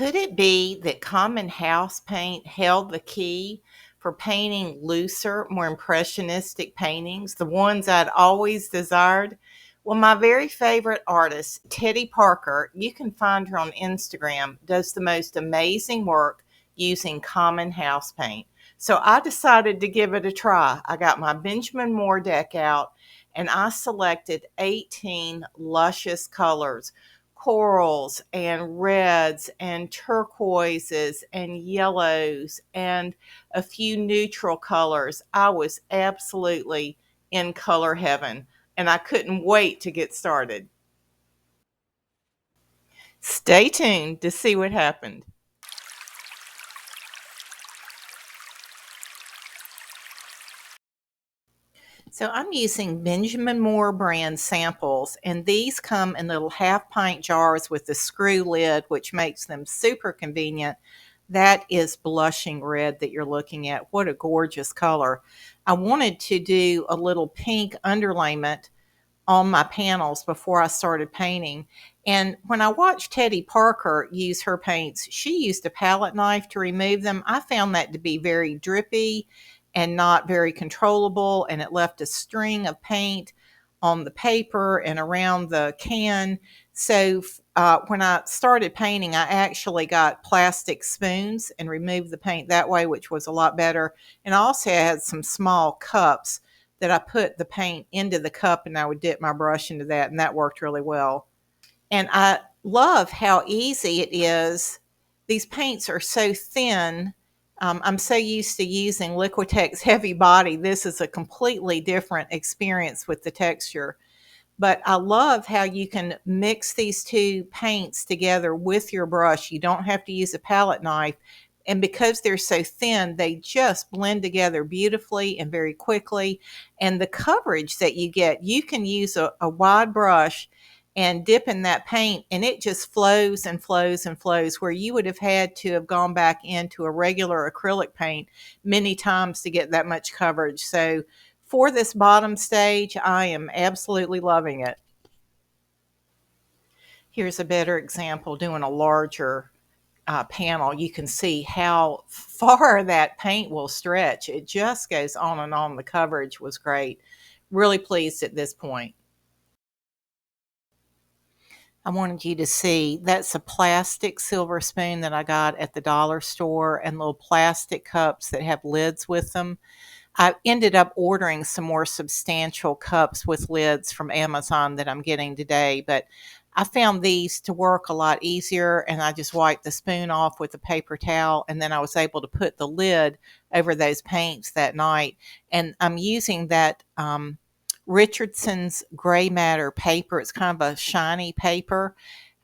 Could it be that common house paint held the key for painting looser, more impressionistic paintings, the ones I'd always desired? Well, my very favorite artist, Teddy Parker, you can find her on Instagram, does the most amazing work using common house paint. So I decided to give it a try. I got my Benjamin Moore deck out and I selected 18 luscious colors, corals and reds and turquoises and yellows and a few neutral colors. I was absolutely in color heaven and I couldn't wait to get started. Stay tuned to see what happened. So I'm using Benjamin Moore brand samples, and these come in little half pint jars with a screw lid, which makes them super convenient. That is blushing red that you're looking at. What a gorgeous color. I wanted to do a little pink underlayment on my panels before I started painting. And when I watched Teddy Parker use her paints, she used a palette knife to remove them. I found that to be very drippy and not very controllable, and it left a string of paint on the paper and around the can. So when I started painting, I actually got plastic spoons and removed the paint that way, which was a lot better. And I also had some small cups that I put the paint into the cup and I would dip my brush into that, and that worked really well. And I love how easy it is. These paints are so thin. I'm so used to using Liquitex Heavy Body. This is a completely different experience with the texture. But I love how you can mix these two paints together with your brush. You don't have to use a palette knife. And because they're so thin, they just blend together beautifully and very quickly. And the coverage that you get, you can use a wide brush and dip in that paint, and it just flows and flows and flows, where you would have had to have gone back into a regular acrylic paint many times to get that much coverage. So for this bottom stage, I am absolutely loving it. Here's a better example doing a larger panel. You can see how far that paint will stretch. It just goes on and on. The coverage was great. Really pleased at this point. I wanted you to see that's a plastic silver spoon that I got at the dollar store, and little plastic cups that have lids with them. I ended up ordering some more substantial cups with lids from Amazon that I'm getting today, but I found these to work a lot easier, and I just wiped the spoon off with a paper towel, and then I was able to put the lid over those paints that night. And I'm using that Richardson's Gray Matter paper. It's kind of a shiny paper,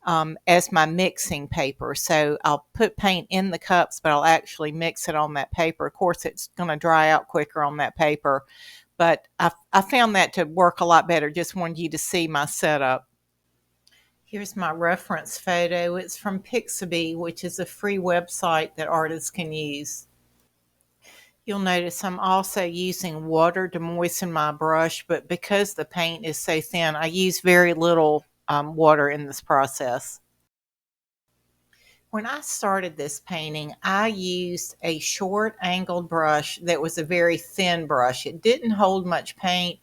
as my mixing paper. So I'll put paint in the cups, but I'll actually mix it on that paper. Of course, it's going to dry out quicker on that paper, but I found that to work a lot better. Just wanted you to see my setup. Here's my reference photo. It's from Pixabay, which is a free website that artists can use. You'll notice I'm also using water to moisten my brush, but because the paint is so thin, I use very little water in this process. When I started this painting, I used a short angled brush that was a very thin brush. It didn't hold much paint,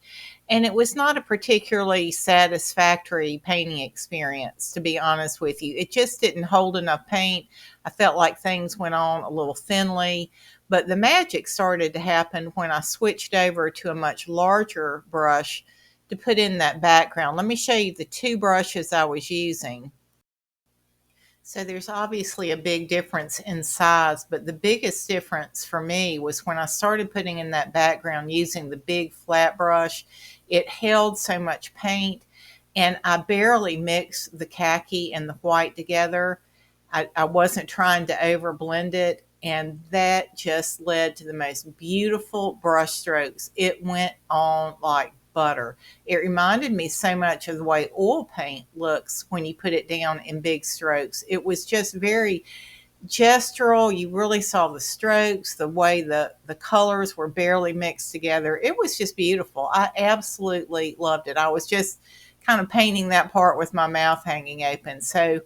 and it was not a particularly satisfactory painting experience, to be honest with you. It just didn't hold enough paint. I felt like things went on a little thinly, but the magic started to happen when I switched over to a much larger brush to put in that background. Let me show you the two brushes I was using. So there's obviously a big difference in size, but the biggest difference for me was when I started putting in that background using the big flat brush. It held so much paint, and I barely mixed the khaki and the white together. I wasn't trying to over blend it, and that just led to the most beautiful brush strokes. It went on like butter. It reminded me so much of the way oil paint looks when you put it down in big strokes. It was just very gestural. You really saw the strokes, the way the colors were barely mixed together. It was just beautiful. I absolutely loved it. I was just kind of painting that part with my mouth hanging open. So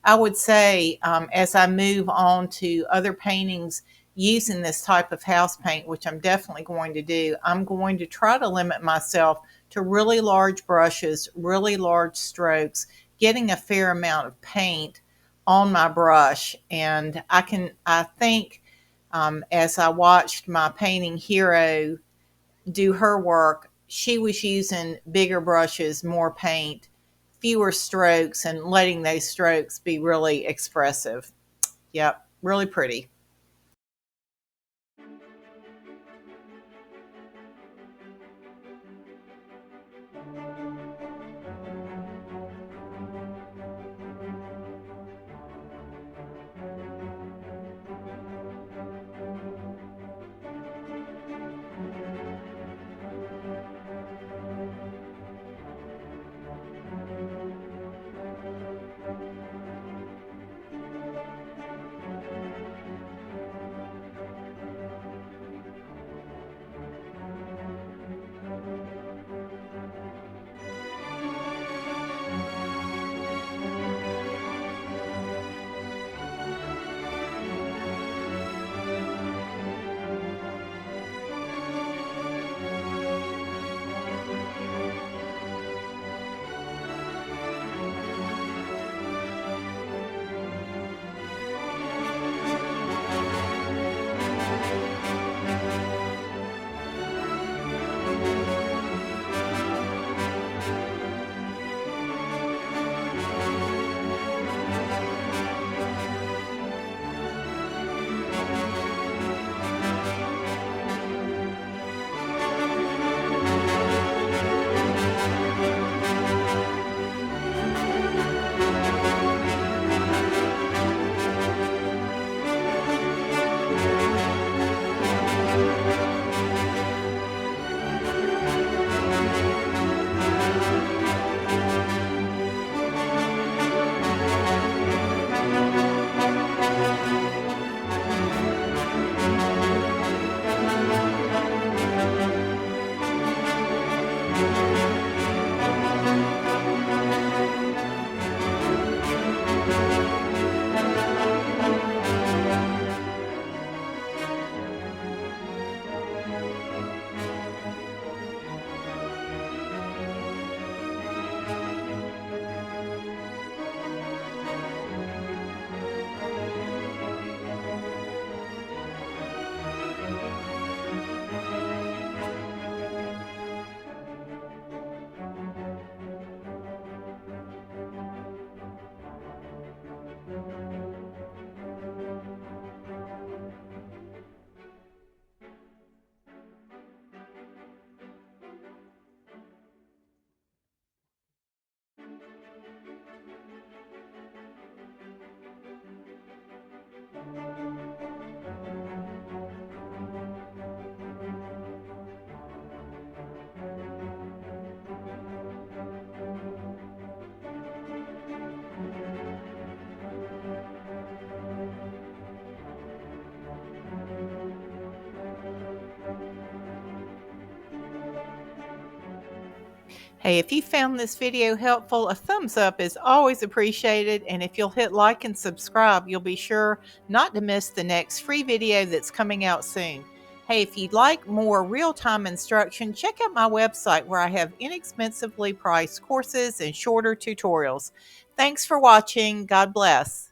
I would say, as I move on to other paintings using this type of house paint, which I'm definitely going to do, I'm going to try to limit myself to really large brushes, really large strokes, getting a fair amount of paint on my brush. And I think, as I watched my painting hero do her work, she was using bigger brushes, more paint, fewer strokes, and letting those strokes be really expressive. Yep, really pretty. Hey, if you found this video helpful, a thumbs up is always appreciated. And if you'll hit like and subscribe, you'll be sure not to miss the next free video that's coming out soon. Hey, if you'd like more real-time instruction, check out my website where I have inexpensively priced courses and shorter tutorials. Thanks for watching. God bless.